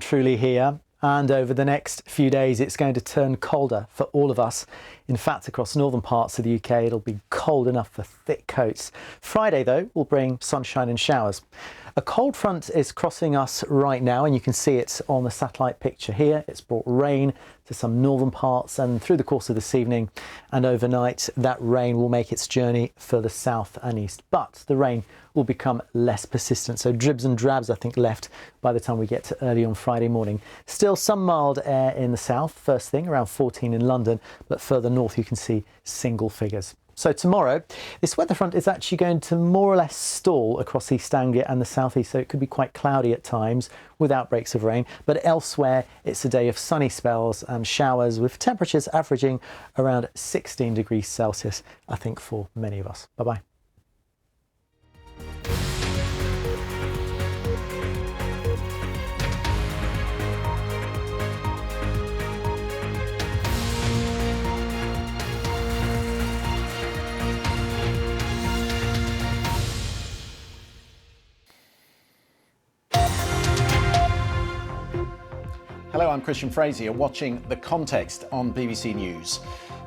Truly here, and over the next few days it's going to turn colder for all of us. In fact, across northern parts of the UK it'll be cold enough for thick coats. Friday though will bring sunshine and showers. A cold front is crossing us right now, and you can see it on the satellite picture here. It's brought rain to some northern parts, and through the course of this evening and overnight that rain will make its journey further south and east. But the rain will become less persistent, so dribs and drabs I think left by the time we get to early on Friday morning. Still some mild air in the south, first thing around 14 in London, but further north you can see single figures. So tomorrow, this weather front is actually going to more or less stall across East Anglia and the southeast, so it could be quite cloudy at times with outbreaks of rain. But elsewhere, it's a day of sunny spells and showers with temperatures averaging around 16 degrees Celsius, I think, for many of us. Bye-bye. Hello, I'm Christian Fraser. You're watching The Context on BBC News.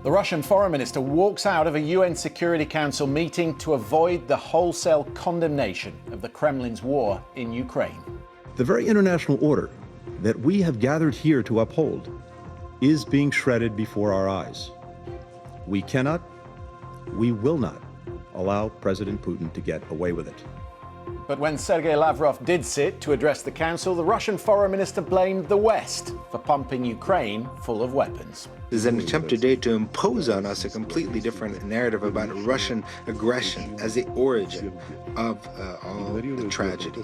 The Russian foreign minister walks out of a UN Security Council meeting to avoid the wholesale condemnation of the Kremlin's war in Ukraine. The very international order that we have gathered here to uphold is being shredded before our eyes. We cannot, we will not allow President Putin to get away with it. But when Sergei Lavrov did sit to address the council, the Russian foreign minister blamed the West for pumping Ukraine full of weapons. There's an attempt today to impose on us a completely different narrative about Russian aggression as the origin of all the tragedy.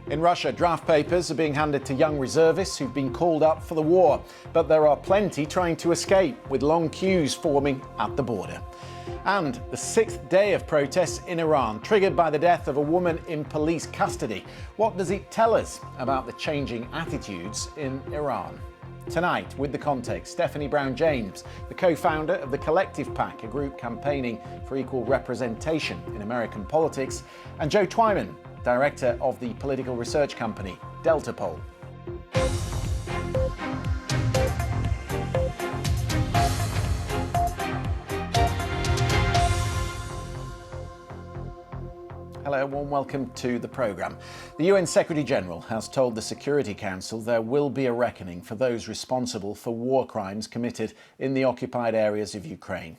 In Russia, draft papers are being handed to young reservists who've been called up for the war. But there are plenty trying to escape, with long queues forming at the border. And the 6th day of protests in Iran, triggered by the death of a woman in police custody. What does it tell us about the changing attitudes in Iran? Tonight, with The Context, Stephanie Brown-James, the co-founder of the Collective PAC, a group campaigning for equal representation in American politics, and Joe Twyman, director of the political research company Delta Poll. Hello, warm welcome to the programme. The UN Secretary-General has told the Security Council there will be a reckoning for those responsible for war crimes committed in the occupied areas of Ukraine.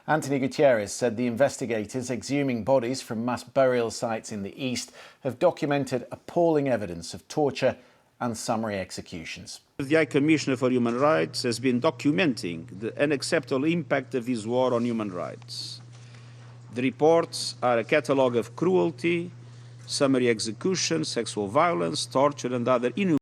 Antonio Guterres said the investigators exhuming bodies from mass burial sites in the east have documented appalling evidence of torture and summary executions. The High Commissioner for Human Rights has been documenting the unacceptable impact of this war on human rights. The reports are a catalogue of cruelty, summary execution, sexual violence, torture and other inhuman